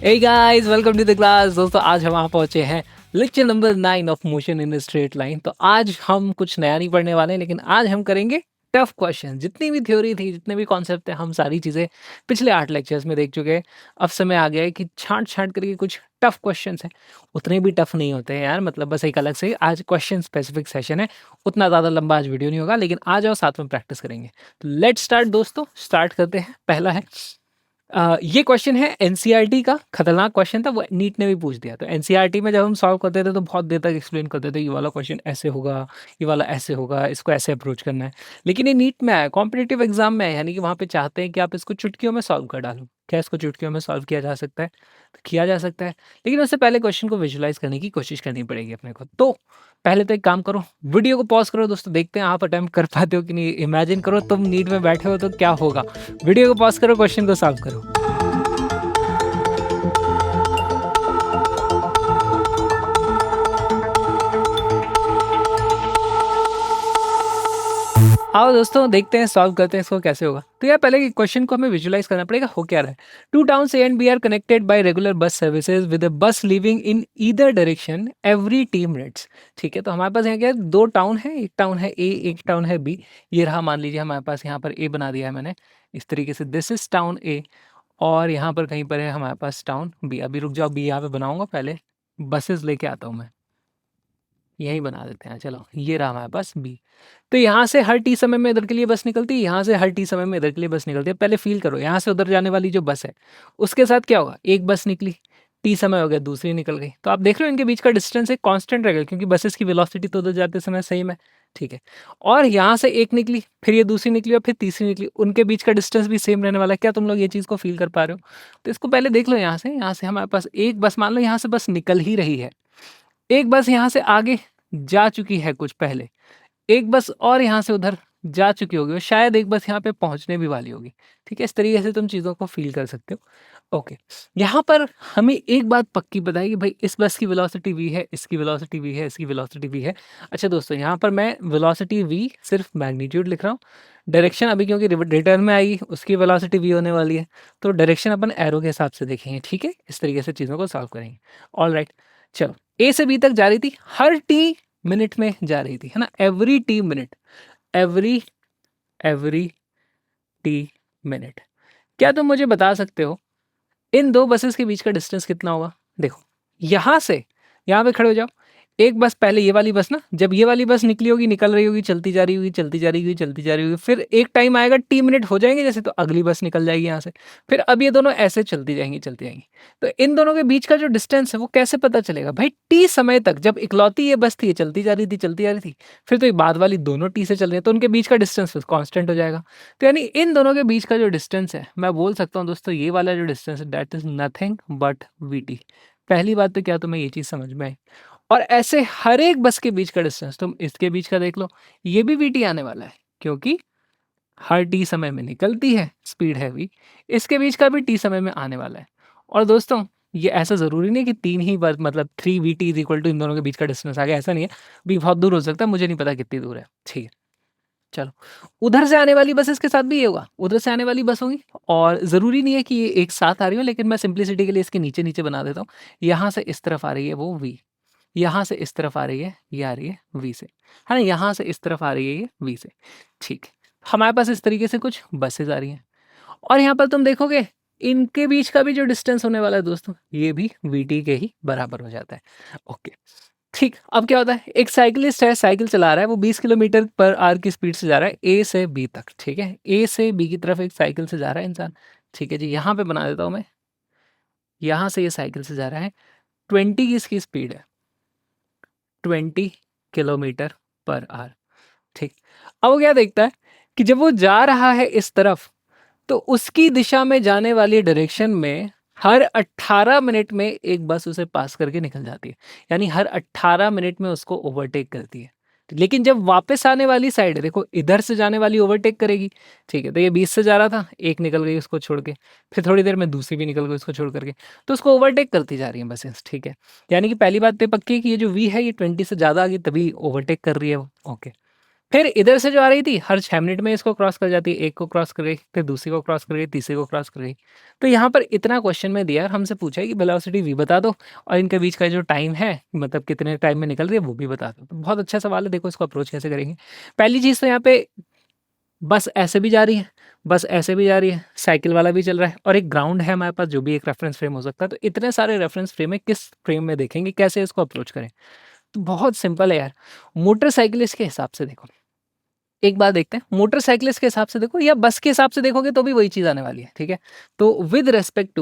Hey guys, welcome to the class। दोस्तों आज हम वहाँ पहुँचे हैं lecture number 9 of motion in straight line. तो आज हम कुछ नया नहीं पढ़ने वाले हैं, लेकिन आज हम करेंगे टफ क्वेश्चन। जितनी भी थ्योरी थी, जितने भी कॉन्सेप्ट थे, हम सारी चीज़ें पिछले 8 लेक्चर्स में देख चुके हैं। अब समय आ गया है कि छांट छांट करके कुछ टफ क्वेश्चन हैं। उतने भी टफ नहीं होते हैं यार, मतलब बस एक अलग से आज क्वेश्चन स्पेसिफिक सेशन है। उतना ज़्यादा लंबा आज वीडियो नहीं होगा, लेकिन आ जाओ साथ में प्रैक्टिस करेंगे। तो लेट्स स्टार्ट दोस्तों, स्टार्ट करते हैं। पहला है ये क्वेश्चन है एनसीईआरटी का, खतरनाक क्वेश्चन था, वो नीट ने भी पूछ दिया। तो एनसीईआरटी में जब हम सॉल्व करते थे तो बहुत देर तक एक्सप्लेन करते थे, ये वाला क्वेश्चन ऐसे होगा, ये वाला ऐसे होगा, इसको ऐसे अप्रोच करना है। लेकिन ये नीट में आया, कॉम्पिटिटिव एग्जाम में है, यानी कि वहाँ पे चाहते हैं कि आप इसको चुटकियों में सॉल्व कर डालो। क्या इसको चुटकियों में सॉल्व किया जा सकता है? तो किया जा सकता है, लेकिन उससे पहले क्वेश्चन को विजुलाइज करने की कोशिश करनी पड़ेगी अपने को। तो पहले तो एक काम करो, वीडियो को पॉज करो दोस्तों, देखते हैं आप अटेम्प्ट कर पाते हो कि नहीं। इमेजिन करो तुम नीट में बैठे हो तो क्या होगा। वीडियो को पॉज करो, क्वेश्चन को सॉल्व करो। आओ दोस्तों, देखते हैं सॉल्व करते हैं इसको कैसे होगा। तो यार पहले क्वेश्चन को हमें विजुलाइज करना पड़ेगा, हो क्या रहा है। Two towns A and B are connected by regular bus services with a bus leaving in either direction every T minutes. ठीक है, तो हमारे पास यहाँ क्या है, दो टाउन है, एक टाउन है ए, एक टाउन है बी। ये रहा, मान लीजिए हमारे पास यहाँ पर ए बना दिया है मैंने इस तरीके से, दिस इज टाउन ए, और यहाँ पर कहीं पर है हमारे पास टाउन बी। अभी रुक जाओ, बी यहाँ पे बनाऊंगा, पहले बसेस लेके आता हूँ मैं, यही बना देते हैं। चलो, ये रहा हमारे पास बी। तो यहाँ से हर टी समय में इधर के लिए बस निकलती है, यहाँ से हर टी समय में इधर के लिए बस निकलती है। पहले फील करो, यहाँ से उधर जाने वाली जो बस है उसके साथ क्या होगा, एक बस निकली, टी समय हो गया, दूसरी निकल गई। तो आप देख रहे हो इनके बीच का डिस्टेंस एक कांस्टेंट रहेगा, क्योंकि बसेस की वेलोसिटी तो उधर जाते समय सेम है। ठीक है, और यहाँ से एक निकली, फिर ये दूसरी निकली और फिर तीसरी निकली, उनके बीच का डिस्टेंस भी सेम रहने वाला है। क्या तुम लोग ये चीज़ को फील कर पा रहे हो? तो इसको पहले देख लो, यहाँ से हमारे पास एक बस, मान लो यहाँ से बस निकल ही रही है, एक बस यहाँ से आगे जा चुकी है कुछ पहले, एक बस और यहाँ से उधर जा चुकी होगी, और शायद एक बस यहाँ पे पहुँचने भी वाली होगी। ठीक है, इस तरीके से तुम चीज़ों को फ़ील कर सकते हो। ओके, यहाँ पर हमें एक बात पक्की पता है कि भाई इस बस की वेलोसिटी v है, इसकी वेलोसिटी v है, इसकी वेलोसिटी v है। अच्छा दोस्तों, यहाँ पर मैं वेलोसिटी v सिर्फ मैग्नीट्यूड लिख रहा हूँ, डायरेक्शन अभी क्योंकि रिटर्न में आएगी उसकी वेलोसिटी v होने वाली है, तो डायरेक्शन अपन एरो के हिसाब से देखेंगे। ठीक है, इस तरीके से चीज़ों को सॉल्व करेंगे। ऑल राइट, चलो, ए से बी तक जा रही थी, हर टी मिनट में जा रही थी, है ना, every T minute, every every T minute. क्या तुम मुझे बता सकते हो इन दो बसेस के बीच का डिस्टेंस कितना होगा? देखो, यहाँ से यहाँ पे खड़े हो जाओ, एक बस पहले, ये वाली बस ना, जब ये वाली बस निकली होगी, निकल रही होगी, चलती जा रही होगी, चलती जा रही होगी, चलती जा रही होगी, फिर एक टाइम आएगा टी मिनट हो जाएंगे जैसे, तो अगली बस निकल जाएगी यहाँ से, फिर अब ये दोनों ऐसे चलती जाएंगी, चलती जाएंगी। तो इन दोनों के बीच का जो डिस्टेंस है वो कैसे पता चलेगा भाई? टी समय तक जब इकलौती ये बस थी, ये चलती जा रही थी, चलती जा रही थी, फिर तो ये बाद वाली दोनों टी से चल रही है, तो उनके बीच का डिस्टेंस कॉन्स्टेंट हो जाएगा। तो यानी इन दोनों के बीच का जो डिस्टेंस है, मैं बोल सकता हूँ दोस्तों, ये वाला जो डिस्टेंस है that is nothing but we T. पहली बात तो क्या तुम्हें ये चीज़ समझ में आई? और ऐसे हर एक बस के बीच का डिस्टेंस तुम इसके बीच का देख लो, ये भी वीटी आने वाला है, क्योंकि हर टी समय में निकलती है, स्पीड है वी, इसके बीच का भी टी समय में आने वाला है। और दोस्तों, ये ऐसा ज़रूरी नहीं कि तीन ही बार, मतलब 3 V T is equal to इन दोनों के बीच का डिस्टेंस आ गया, ऐसा नहीं है। भी बहुत दूर हो सकता है, मुझे नहीं पता कितनी दूर है। ठीक है, चलो, उधर से आने वाली बसेस के साथ भी ये होगा, उधर से आने वाली बस होगी, और ज़रूरी नहीं है कि ये एक साथ आ रही हो, लेकिन मैं सिंप्लिसिटी के लिए इसके नीचे नीचे बना देता हूँ। यहाँ से इस तरफ आ रही है वो वी, यहाँ से इस तरफ आ रही है, ये आ रही है वी से, है ना, यहाँ से इस तरफ आ रही है ये वी से। ठीक, हमारे पास इस तरीके से कुछ बसेज आ रही हैं, और यहाँ पर तुम देखोगे इनके बीच का भी जो डिस्टेंस होने वाला है दोस्तों, ये भी वी टी के ही बराबर हो जाता है। ओके, ठीक, अब क्या होता है, एक साइकिलिस्ट है, साइकिल चला रहा है, वो 20 किलोमीटर पर आवर की स्पीड से जा रहा है ए से बी तक। ठीक है, ए से बी की तरफ एक साइकिल से जा रहा है इंसान। ठीक है जी, यहाँ पे बना देता हूँ मैं, यहाँ से ये साइकिल से जा रहा है, 20 की इसकी स्पीड है, 20 किलोमीटर पर आवर। ठीक, अब वो क्या देखता है कि जब वो जा रहा है इस तरफ, तो उसकी दिशा में जाने वाली डायरेक्शन में हर 18 मिनट में एक बस उसे पास करके निकल जाती है, यानी हर 18 मिनट में उसको ओवरटेक करती है। लेकिन जब वापस आने वाली साइड है, देखो इधर से जाने वाली ओवरटेक करेगी। ठीक है, तो ये 20 से जा रहा था, एक निकल गई उसको छोड़ के, फिर थोड़ी देर में दूसरी भी निकल गई उसको छोड़ करके, तो उसको ओवरटेक करती जा रही है बसेस। ठीक है, यानी कि पहली बात तो पक्की है कि ये जो वी है ये 20 से ज़्यादा आ गई, तभी ओवरटेक कर रही है वो। ओके, फिर इधर से जो आ रही थी हर 6 मिनट में इसको क्रॉस कर जाती है, एक को क्रॉस कर गई, फिर दूसरी को क्रॉस कर गई, तीसरी को क्रॉस कर गई। तो यहाँ पर इतना क्वेश्चन में दिया और हमसे पूछा है कि वेलोसिटी v बता दो और इनके बीच का जो टाइम है, मतलब कितने टाइम में निकल रही है वो भी बता दो। तो बहुत अच्छा सवाल है, देखो इसको अप्रोच कैसे करेंगे। पहली चीज़ तो यहाँ पे बस ऐसे भी जा रही है, बस ऐसे भी जा रही है, साइकिल वाला भी चल रहा है और एक ग्राउंड है हमारे पास जो भी एक रेफरेंस फ्रेम हो सकता है। तो इतने सारे रेफरेंस फ्रेम है, किस फ्रेम में देखेंगे, कैसे इसको अप्रोच करें? तो बहुत सिंपल है यार। मोटरसाइकिलिस्ट के हिसाब से देखो, एक बार देखते हैं, मोटरसाइकिलिस्ट के हिसाब से देखो या बस के हिसाब से देखोगे तो भी वही चीज़ आने वाली है, ठीक है? तो विद रेस्पेक्ट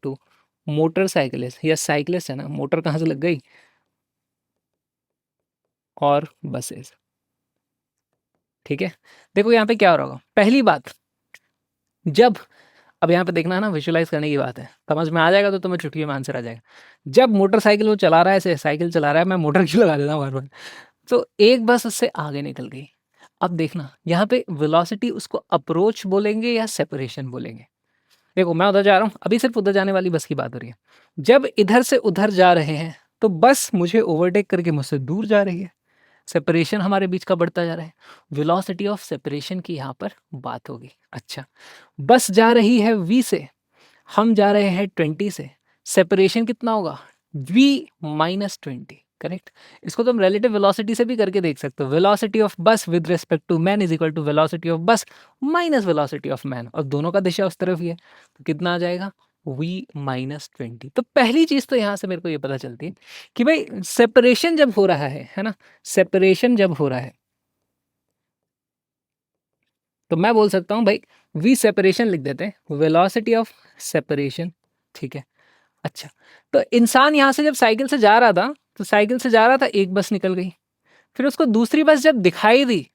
टू मोटरसाइकिलिस्ट या साइकिलिस्ट है ना, मोटर कहाँ से लग गई और बसेस, ठीक है? देखो यहाँ पे क्या हो रहा होगा, पहली बात, जब अब यहाँ पे देखना है ना, विजुअलाइज करने की बात है, समझ में आ जाएगा तो तुम्हें चुटकी में आंसर आ जाएगा। जब मोटरसाइकिल वो चला रहा है, ऐसे साइकिल चला रहा है, मैं मोटर क्यों लगा देता हूँ बार बार, तो एक बस उससे आगे निकल गई। अब देखना यहाँ पे वेलोसिटी उसको अप्रोच बोलेंगे या सेपरेशन बोलेंगे। देखो मैं उधर जा रहा हूँ, अभी सिर्फ उधर जाने वाली बस की बात हो रही है। जब इधर से उधर जा रहे हैं तो बस मुझे ओवरटेक करके मुझसे दूर जा रही है, सेपरेशन हमारे बीच का बढ़ता जा रहा है, वेलोसिटी ऑफ सेपरेशन की यहाँ पर बात होगी। अच्छा, बस जा रही है v से, हम जा रहे हैं 20 से, सेपरेशन कितना होगा v माइनस 20, करेक्ट? इसको तुम रिलेटिव वेलोसिटी से भी करके देख सकते हो, velocity of bus with respect to man is equal to velocity of bus minus velocity of man, और दोनों का दिशा उस तरफ ही है, तो कितना आ जाएगा v माइनस 20। तो पहली चीज तो यहाँ से मेरे को ये पता चलती है कि भाई सेपरेशन जब हो रहा है ना, सेपरेशन जब हो रहा है तो मैं बोल सकता हूँ भाई v सेपरेशन लिख देते हैं, वेलोसिटी ऑफ सेपरेशन, ठीक है? अच्छा, तो इंसान यहाँ से जब साइकिल से जा रहा था, तो साइकिल से जा रहा था, एक बस निकल गई, फिर उसको दूसरी बस जब दिखाई दी,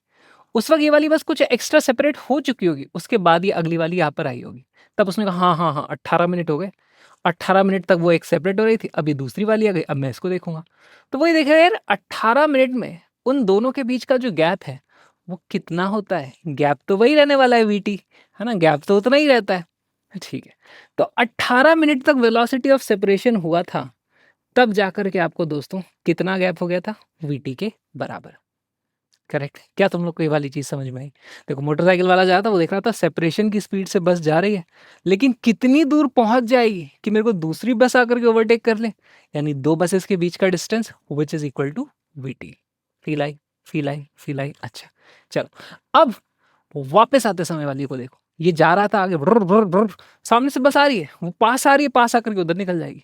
उस वक्त ये वाली बस कुछ एक्स्ट्रा सेपरेट हो चुकी होगी, उसके बाद ये अगली वाली यहाँ पर आई होगी। तब उसने कहा हाँ हाँ हाँ 18 मिनट हो गए, 18 मिनट तक वो एक सेपरेट हो रही थी, अभी दूसरी वाली आ गई, अब मैं इसको देखूंगा। तो वही देखेगा यार, 18 मिनट में उन दोनों के बीच का जो गैप है वो कितना होता है, गैप तो वही रहने वाला है वीटी, है ना, गैप तो उतना ही रहता है, ठीक है? तो 18 मिनट तक वेलोसिटी ऑफ सेपरेशन हुआ था, तब जाकर के आपको दोस्तों कितना गैप हो गया था, वीटी के बराबर, करेक्ट? क्या तुम लोग को ये वाली चीज समझ में आई? देखो मोटरसाइकिल वाला जा रहा था, वो देख रहा था सेपरेशन की स्पीड से बस जा रही है, लेकिन कितनी दूर पहुंच जाएगी कि मेरे को दूसरी बस आकर के ओवरटेक कर ले, यानी दो बसेस के बीच का distance which is equal to VT. Feel आई, फील आई, फील आई? अच्छा चलो, अब वापस आते समय वाली को देखो, ये जा रहा था आगे, ब्र, ब्र, ब्र, सामने से बस आ रही है, वो पास आ रही है, पास आकर के उधर निकल जाएगी।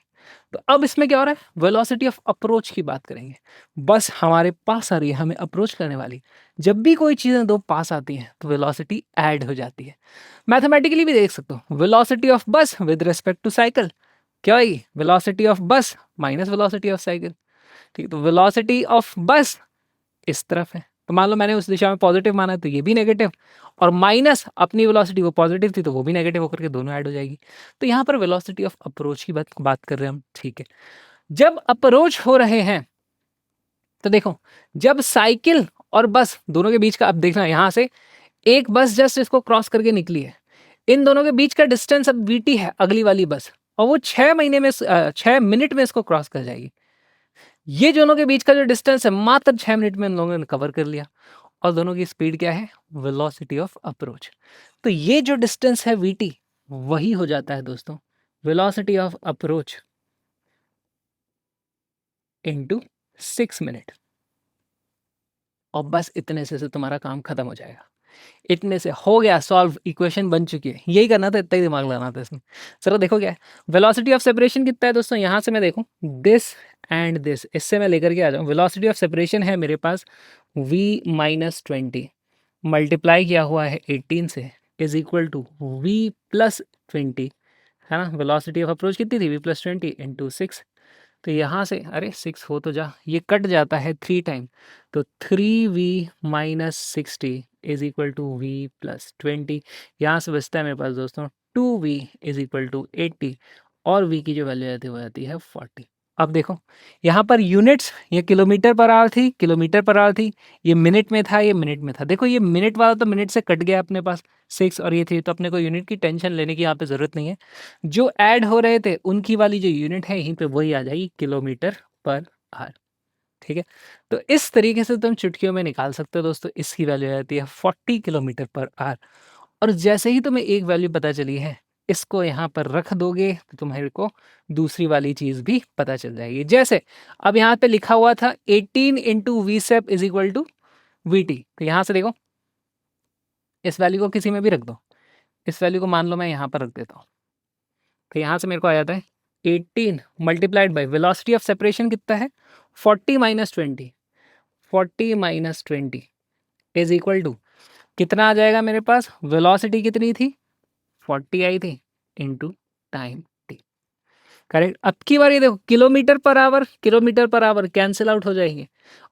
तो अब इसमें क्या हो रहा है, वेलोसिटी ऑफ अप्रोच की बात करेंगे। बस हमारे पास आ रही है, हमें अप्रोच करने वाली, जब भी कोई चीज़ें दो पास आती हैं तो वेलोसिटी ऐड हो जाती है। मैथमेटिकली भी देख सकते हो, velocity of bus with respect to cycle क्या होगी, velocity of bus minus velocity of cycle, ठीक है? तो वेलोसिटी ऑफ बस इस तरफ है, तो मान लो मैंने उस दिशा में पॉजिटिव माना तो ये भी नेगेटिव, और माइनस अपनी वेलोसिटी वो पॉजिटिव थी तो वो भी नेगेटिव होकर के दोनों ऐड हो जाएगी। तो यहाँ पर वेलोसिटी ऑफ अप्रोच की बात कर रहे हैं हम, ठीक है? जब अप्रोच हो रहे हैं तो देखो, जब साइकिल और बस दोनों के बीच का, अब देखना यहाँ से एक बस जस्ट इसको क्रॉस करके निकली है, इन दोनों के बीच का डिस्टेंस अब वीटी है, अगली वाली बस, और वो 6 मिनट में इसको क्रॉस कर जाएगी। ये दोनों के बीच का जो डिस्टेंस है मात्र 6 मिनट में इन लोगों ने कवर कर लिया, और दोनों की स्पीड क्या है, वेलोसिटी ऑफ अप्रोच। तो ये जो डिस्टेंस है वीटी, वही हो जाता है दोस्तों velocity of approach into 6 minute, और बस इतने से तुम्हारा काम खत्म हो जाएगा। इतने से हो गया सॉल्व, इक्वेशन बन चुकी है, यही करना था, इतना ही दिमाग लगाना था इसमें। चलो देखो क्या है, वेलोसिटी ऑफ सेपरेशन कितना है दोस्तों, यहाँ से मैं देखूँ दिस एंड दिस, इससे मैं लेकर के आ जाऊँ, वेलोसिटी ऑफ सेपरेशन है मेरे पास v माइनस 20 मल्टीप्लाई किया हुआ है 18 से is equal to v plus 20, है ना? वेलोसिटी ऑफ अप्रोच कितनी थी, v प्लस 20 इंटू 6, तो यहाँ से अरे 6 हो तो जा, ये कट जाता है 3 टाइम, तो 3v minus 60 is equal to v plus 20, यहाँ से बचता है मेरे पास दोस्तों 2v इज इक्वल टू 80, और v की जो वैल्यू आती है वो आती है 40। अब देखो यहाँ पर यूनिट्स, ये किलोमीटर पर आवर थी, किलोमीटर पर आवर थी, ये मिनट में था, ये मिनट में था। देखो ये मिनट वाला तो मिनट से कट गया अपने पास 6, और ये 3, तो अपने को यूनिट की टेंशन लेने की यहाँ पे ज़रूरत नहीं है। जो ऐड हो रहे थे उनकी वाली जो यूनिट है यहीं पे वही आ जाएगी, किलोमीटर पर आवर। ठीक है, तो इस तरीके से तुम चुटकियों में निकाल सकते हो दोस्तों। इसकी वैल्यू आ जाती है 40 किलोमीटर पर आवर। और जैसे ही तुम्हें एक वैल्यू पता चली है, इसको यहाँ पर रख दोगे तो तुम्हारे को दूसरी वाली चीज़ भी पता चल जाएगी। जैसे अब यहाँ पे लिखा हुआ था 18 into V sep is equal to V T, तो यहाँ से देखो इस वैल्यू को किसी में भी रख दो, इस वैल्यू को मान लो मैं यहाँ पर रख देता हूँ, तो यहाँ से मेरे को आ जाता है 18 multiplied by velocity of separation कितना है 40 minus 20, 40 minus 20 is equal to कितना आ जाएगा मेरे पास, वेलोसिटी कितनी थी 40 आई थी इंटू टाइम टी। करेक्ट। अब की बार ये देखो kilometre per hour cancel out हो जाएंगे,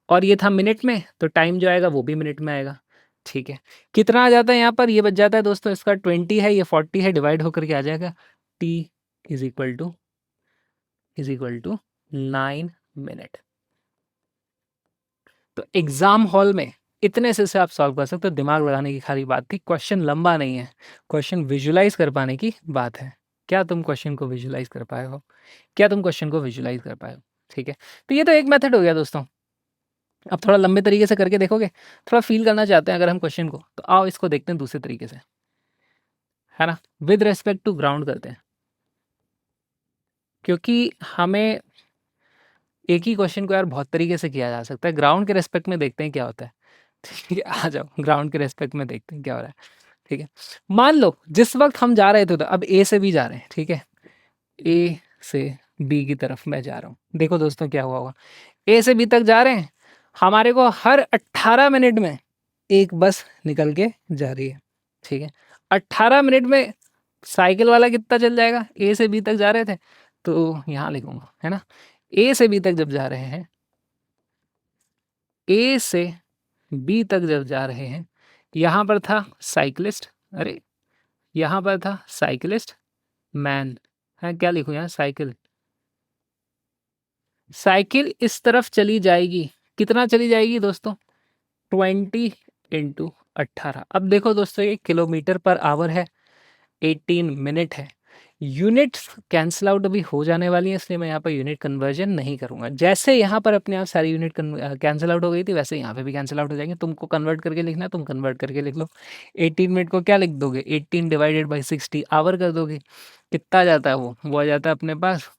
और ये था मिनट में, तो टाइम जो आएगा वो भी मिनट में आएगा। ठीक है, कितना आ जाता है यहाँ पर, ये बच जाता है दोस्तों, इसका 20 है, ये 40 है, डिवाइड होकर के आ जाएगा T is equal to 9 minute. तो एग्जाम हॉल में इतने से आप सॉल्व कर सकते हो, दिमाग लगाने की खाली बात थी। क्वेश्चन लंबा नहीं है, क्वेश्चन विजुलाइज कर पाने की बात है। क्या तुम क्वेश्चन को विजुलाइज कर पाए हो, क्या तुम क्वेश्चन को विजुलाइज कर पाए हो? ठीक है, तो ये तो एक मेथड हो गया दोस्तों। अब थोड़ा लंबे तरीके से करके देखोगे, थोड़ा फील करना चाहते हैं अगर हम क्वेश्चन को, तो आओ इसको देखते हैं दूसरे तरीके से, है ना, विद रेस्पेक्ट टू ग्राउंड करते हैं, क्योंकि हमें एक ही क्वेश्चन को यार बहुत तरीके से किया जा सकता है। ग्राउंड के रेस्पेक्ट में देखते हैं क्या होता है। ठीक है, आ जाओ ग्राउंड के रेस्पेक्ट में देखते हैं क्या हो रहा है। ठीक है, मान लो जिस वक्त हम जा रहे थे, तो अब ए से बी जा रहे हैं, ठीक है, ए से बी की तरफ मैं जा रहा हूँ। देखो दोस्तों क्या हुआ होगा, ए से बी तक जा रहे हैं, हमारे को हर 18 मिनट में एक बस निकल के जा रही है। ठीक है, 18 मिनट में साइकिल वाला कितना चल जाएगा, ए से बी तक जा रहे थे, तो यहाँ लिखूंगा, है ना, ए से बी तक जब जा रहे हैं, ए से बी तक जब जा रहे हैं, यहाँ पर था साइकिलिस्ट, अरे यहाँ पर था साइकिलिस्ट मैन, है क्या लिखूं यहाँ, साइकिल, साइकिल इस तरफ चली जाएगी, कितना चली जाएगी दोस्तों, 20 इंटू 18। अब देखो दोस्तों ये किलोमीटर पर आवर है, 18 मिनट है, यूनिट्स कैंसिल आउट अभी हो जाने वाली है, इसलिए मैं यहाँ पर यूनिट कन्वर्जन नहीं करूँगा। जैसे यहाँ पर अपने आप सारी यूनिट कैंसिल आउट हो गई थी, वैसे यहाँ पे भी कैंसिल आउट हो जाएंगे। तुमको कन्वर्ट करके लिखना है, तुम कन्वर्ट करके लिख लो। 18 मिनट को क्या लिख दोगे, 18 डिवाइडेड बाई 60 आवर कर दोगे, कितना आ जाता है वो आ जाता है अपने पास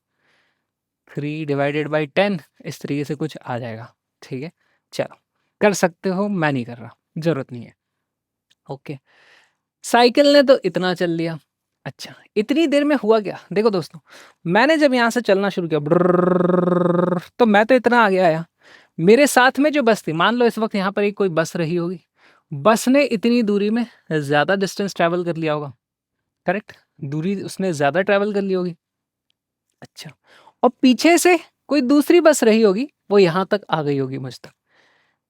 3 डिवाइडेड बाई 10, इस तरीके से कुछ आ जाएगा। ठीक है, चलो कर सकते हो, मैं नहीं कर रहा, ज़रूरत नहीं है। ओके, साइकिल ने तो इतना चल लिया। अच्छा, इतनी देर में हुआ क्या, देखो दोस्तों, मैंने जब यहाँ से चलना शुरू किया ब्रर्रर्रर्र, तो मैं तो इतना आगे आया, मेरे साथ में जो बस थी, मान लो इस वक्त यहाँ पर एक कोई बस रही होगी, बस ने इतनी दूरी में ज़्यादा डिस्टेंस ट्रैवल कर लिया होगा, करेक्ट, दूरी उसने ज़्यादा ट्रैवल कर ली होगी। अच्छा, और पीछे से कोई दूसरी बस रही होगी, वो यहाँ तक आ गई होगी मुझ तक।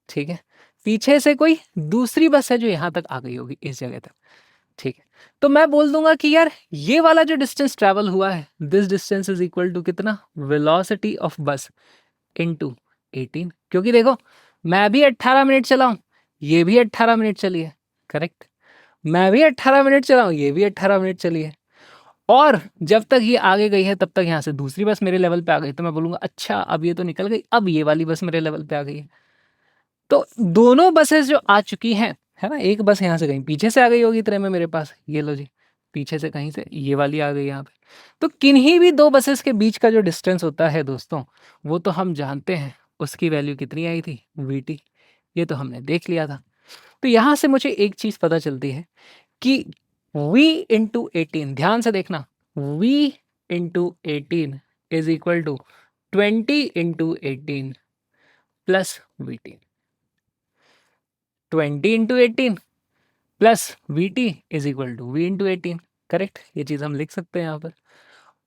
ठीक है, पीछे से कोई दूसरी बस है जो यहाँ तक आ गई होगी इस जगह तक। ठीक है, तो मैं बोल दूंगा कि यार ये वाला जो डिस्टेंस ट्रैवल हुआ है, this distance is equal to कितना, वेलोसिटी ऑफ बस इनटू 18, क्योंकि देखो मैं भी 18 मिनट चला हूं, ये भी 18 मिनट चली है, करेक्ट, मैं भी 18 मिनट चला हूं, ये भी 18 मिनट चली है, और जब तक ये आगे गई है तब तक यहाँ से दूसरी बस मेरे लेवल पे आ गई, तो मैं बोलूंगा अच्छा अब ये तो निकल गई, अब ये वाली बस मेरे लेवल पे आ गई है। तो दोनों बसेस जो आ चुकी हैं, है ना, एक बस यहाँ से कहीं पीछे से आ गई होगी तरह में मेरे पास, ये लो जी, पीछे से कहीं से ये वाली आ गई यहाँ पे। तो किन्हीं भी दो बसेस के बीच का जो डिस्टेंस होता है दोस्तों, वो तो हम जानते हैं, उसकी वैल्यू कितनी आई थी, वी, ये तो हमने देख लिया था। तो यहाँ से मुझे एक चीज़ पता चलती है कि v इंटू 18, ध्यान से देखना, v into 18 is equal to 20 into 18 plus V T, 20 into 18 plus V T is equal to V into 18, correct, ये चीज़ हम लिख सकते हैं यहाँ पर।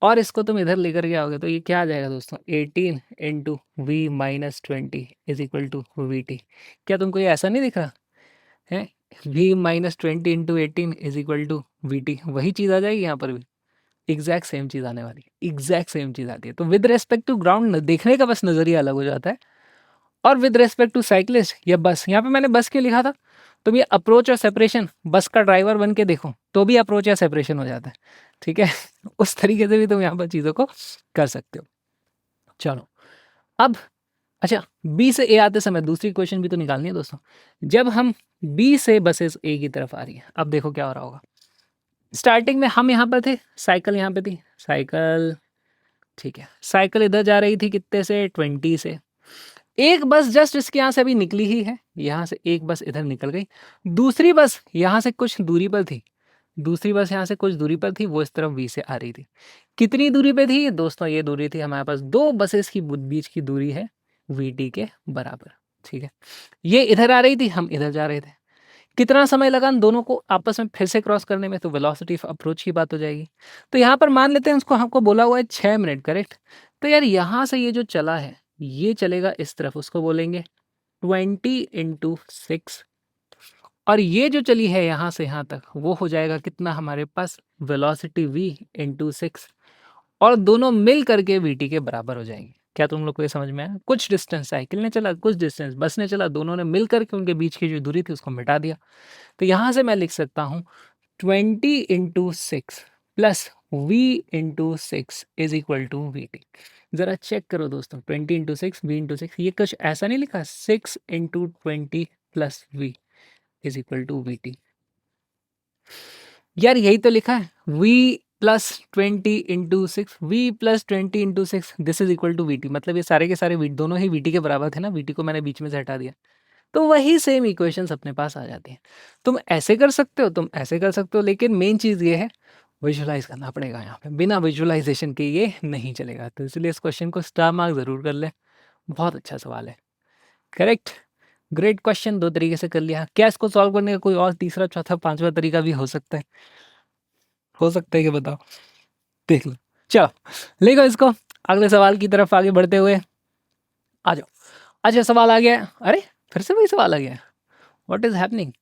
और इसको तुम इधर लेकर के आओगे तो ये क्या आ जाएगा दोस्तों, 18 into V minus 20 is equal to V T. क्या तुमको ये ऐसा नहीं दिख रहा है, V minus 20 into 18 is equal to V T, वही चीज़ आ जाएगी यहाँ पर भी, एग्जैक्ट सेम चीज़ आने वाली है, एग्जैक्ट सेम चीज़ आती है। तो विद रेस्पेक्ट टू ग्राउंड देखने का बस नज़रिया अलग हो जाता है, और विद रेस्पेक्ट टू साइकिलिस्ट या बस, यहाँ पे मैंने बस क्यों लिखा था, तुम ये अप्रोच और सेपरेशन बस का ड्राइवर बन के देखो तो भी अप्रोच या सेपरेशन हो जाता है। ठीक है, उस तरीके से भी तुम यहाँ पर चीज़ों को कर सकते हो। चलो अब अच्छा, बी से ए आते समय दूसरी क्वेश्चन भी तो निकालनी है दोस्तों। जब हम बी से बसेस ए की तरफ आ रही है, अब देखो क्या हो रहा होगा। स्टार्टिंग में हम यहाँ पर थे, साइकिल यहाँ पे थी, साइकिल ठीक है, साइकिल इधर जा रही थी कितने से, 20 से। एक बस जस्ट इसके यहाँ से अभी निकली ही है, यहाँ से एक बस इधर निकल गई, दूसरी बस यहाँ से कुछ दूरी पर थी, दूसरी बस यहाँ से कुछ दूरी पर थी, वो इस तरफ बी से आ रही थी। कितनी दूरी पे थी दोस्तों, ये दूरी थी हमारे पास दो बसेस की बीच की दूरी है वी के बराबर, ठीक है। ये इधर आ रही थी, हम इधर जा रहे थे। कितना समय लगा इन दोनों को आपस में फिर से क्रॉस करने में, तो वेलोसिटी ऑफ अप्रोच की बात हो जाएगी। तो यहाँ पर मान लेते हैं उसको, हमको बोला हुआ है 6 मिनट, करेक्ट। तो यार यहाँ से ये जो चला है ये चलेगा इस तरफ, उसको बोलेंगे 20 × 6, और ये जो चली है यहाँ से यहाँ तक वो हो जाएगा कितना हमारे पास, वेलोसिटी v × 6, और दोनों मिल करके वीटी के बराबर हो जाएंगे। क्या तुम लोग को ये समझ में आया? कुछ डिस्टेंस साइकिल ने चला, कुछ डिस्टेंस बस ने चला, दोनों ने मिल करके उनके बीच की जो दूरी थी उसको मिटा दिया। तो यहाँ से मैं लिख सकता हूँ 20 × 6 plus v × 6 is equal to V T. ज़रा चेक करो दोस्तों, 20 × 6 v × 6, ये कुछ ऐसा नहीं लिखा, 6 × 20 plus v is equal to V T. यार यही तो लिखा है, v plus 20 × 6, v plus 20 × 6 this is equal to V T. मतलब ये सारे के सारे दोनों ही वी टी के बराबर थे ना, वी टी को मैंने बीच में से हटा दिया, तो वही सेम इक्वेशंस अपने पास आ जाती हैं। तुम ऐसे कर सकते हो, तुम ऐसे कर सकते हो, लेकिन मेन चीज़ ये है विजुलाइज करना पड़ेगा यहाँ पे, बिना विजुलाइजेशन के ये नहीं चलेगा। तो इसलिए इस क्वेश्चन को स्टार मार्क ज़रूर कर ले, बहुत अच्छा सवाल है, करेक्ट, ग्रेट क्वेश्चन। दो तरीके से कर लिया, क्या इसको सॉल्व करने का कोई और तीसरा चौथा पांचवा तरीका भी हो सकता है? हो सकता है कि बताओ, देख लो। चलो लेगा इसको अगले सवाल की तरफ आगे बढ़ते हुए, आ जाओ। अच्छा सवाल आ गया, अरे फिर से वही सवाल आ गया, व्हाट इज हैपनिंग।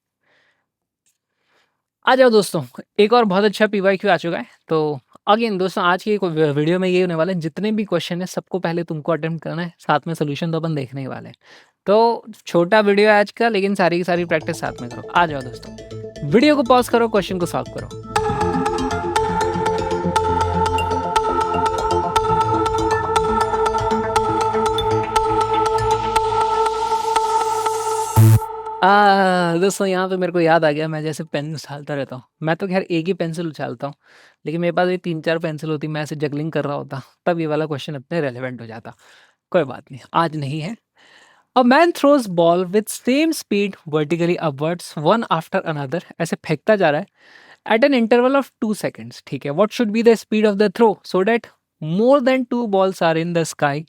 आ जाओ दोस्तों, एक और बहुत अच्छा पीवाईक्यू आ चुका है। तो अगेन दोस्तों आज की वीडियो में ये होने वाला है, जितने भी क्वेश्चन है सबको पहले तुमको अटेम्प्ट करना है, साथ में सोल्यूशन तो अपन देखने ही वाले हैं। तो छोटा वीडियो है आज का, लेकिन सारी की सारी प्रैक्टिस साथ में करो। आ जाओ दोस्तों, वीडियो को पॉज करो, क्वेश्चन को सॉल्व करो। दोस्तों यहाँ पे मेरे को याद आ गया, मैं जैसे पेन उछालता रहता हूँ, मैं तो खैर एक ही पेंसिल उछालता हूँ, लेकिन मेरे पास ये 3-4 पेंसिल होती, मैं ऐसे जगलिंग कर रहा होता, तब ये वाला क्वेश्चन अपने रेलिवेंट हो जाता। कोई बात नहीं, आज नहीं है। A man throws ball with same speed vertically upwards one after another, ऐसे फेंकता जा रहा है at an interval of 2 seconds, ठीक है। What should be the speed of the throw so that more than 2 balls are in the sky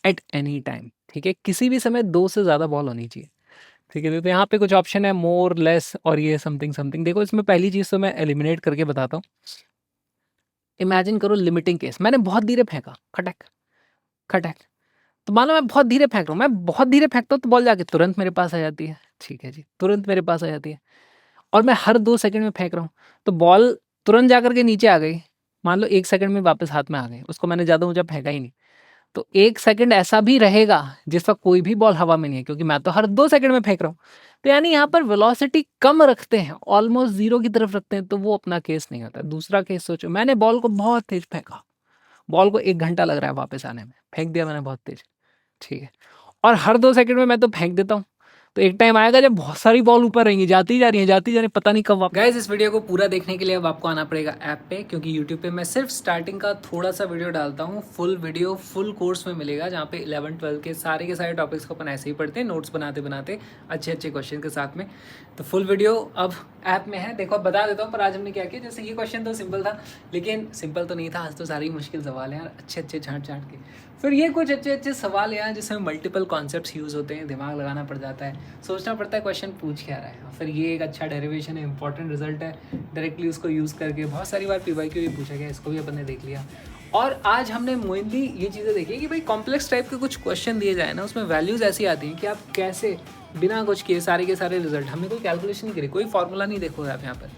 at any time, ठीक है। किसी भी समय 2 से ज़्यादा बॉल होनी चाहिए, ठीक है। तो यहाँ पे कुछ ऑप्शन है, मोर, लेस और ये समथिंग समथिंग। देखो इसमें पहली चीज़ तो मैं एलिमिनेट करके बताता हूँ। इमेजिन करो लिमिटिंग केस, मैंने बहुत धीरे फेंका, खटक खटक, तो मान लो मैं बहुत धीरे फेंक रहा हूँ, मैं बहुत धीरे फेंकता हूँ तो बॉल जाके तुरंत मेरे पास आ जाती है, ठीक है जी, तुरंत मेरे पास आ जाती है। और मैं हर 2 सेकंड में फेंक रहा हूँ तो बॉल तुरंत जा करके नीचे आ गई, मान लो 1 सेकंड में वापस हाथ में आ गई, उसको मैंने ज़्यादा ऊंचा फेंका ही नहीं। तो 1 सेकंड ऐसा भी रहेगा जिसका कोई भी बॉल हवा में नहीं है, क्योंकि मैं तो हर 2 सेकंड में फेंक रहा हूँ। तो यानी यहाँ पर वेलोसिटी कम रखते हैं, ऑलमोस्ट 0 की तरफ रखते हैं, तो वो अपना केस नहीं होता। दूसरा केस सोचो, मैंने बॉल को बहुत तेज फेंका, बॉल को 1 घंटा लग रहा है वापस आने में, फेंक दिया मैंने बहुत तेज, ठीक है। और हर 2 सेकंड में मैं तो फेंक देता हूँ, तो एक टाइम आएगा जब बहुत सारी बॉल ऊपर रहेंगी, जाती जा रही हैं, जाती जा रही, पता नहीं कब। गाइस इस वीडियो को पूरा देखने के लिए अब आपको आना पड़ेगा ऐप पे, क्योंकि यूट्यूब पे मैं सिर्फ स्टार्टिंग का थोड़ा सा वीडियो डालता हूँ, फुल वीडियो फुल कोर्स में मिलेगा, जहाँ पे 11-12 के सारे टॉपिक्स को अपन ऐसे ही पढ़ते हैं, नोट्स बनाते बनाते अच्छे अच्छे क्वेश्चन के साथ में। तो फुल वीडियो अब ऐप में है, देखो बता देता हूँ। पर आज हमने क्या किया, जैसे ये क्वेश्चन तो सिंपल था, लेकिन सिंपल तो नहीं था, आज तो सारी मुश्किल सवाल हैं यार, अच्छे अच्छे छाँट छाँट के। फिर ये कुछ अच्छे अच्छे सवाल हैं जिसमें मल्टीपल कॉन्सेप्ट्स यूज़ होते हैं, दिमाग लगाना पड़ जाता है, सोचना पड़ता है क्वेश्चन पूछ क्या रहा है। फिर ये एक अच्छा डेरिवेशन है, इंपॉर्टेंट रिजल्ट है, डायरेक्टली उसको यूज़ करके बहुत सारी बार पीवाईक्यू भी पूछा गया, इसको भी अपन ने देख लिया। और आज हमने मेनली ये चीज़ें देखी कि भाई कॉम्प्लेक्स टाइप के कुछ क्वेश्चन दिए जाए ना, उसमें वैल्यूज़ ऐसी आती हैं कि आप कैसे बिना कुछ किए सारे के सारे रिजल्ट, हमने कोई कैलकुलेशन नहीं करी, कोई फार्मूला नहीं देखो आप यहाँ पर,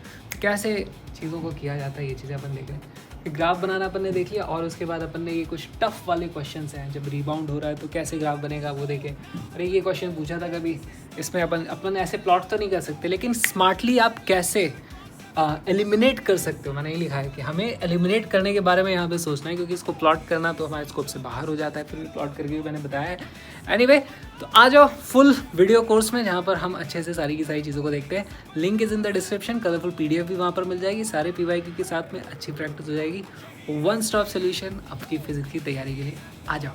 कैसे चीज़ों को किया जाता है, ये चीज़ें अपन देख रहे हैं। ग्राफ बनाना अपन ने देख लिया, और उसके बाद अपन ने ये कुछ टफ वाले क्वेश्चंस हैं, जब रिबाउंड हो रहा है तो कैसे ग्राफ बनेगा वो देखें। अरे ये क्वेश्चन पूछा था कभी, इसमें अपन ऐसे प्लॉट तो नहीं कर सकते, लेकिन स्मार्टली आप कैसे एलिमिनेट कर सकते हो। मैंने ये लिखा है कि हमें एलिमिनेट करने के बारे में यहाँ पे सोचना है, क्योंकि इसको प्लॉट करना तो हमारे स्कोप से बाहर हो जाता है, फिर भी प्लॉट करके भी मैंने बताया है। एनीवे, तो आ जाओ फुल वीडियो कोर्स में, जहाँ पर हम अच्छे से सारी की सारी चीज़ों को देखते हैं। Link is in the description, colourful PDF भी वहाँ पर मिल जाएगी, सारे PYQ के साथ में अच्छी प्रैक्टिस हो जाएगी। वन स्टॉप सोल्यूशन आपकी फिजिक्स की तैयारी के लिए। आ जाओ।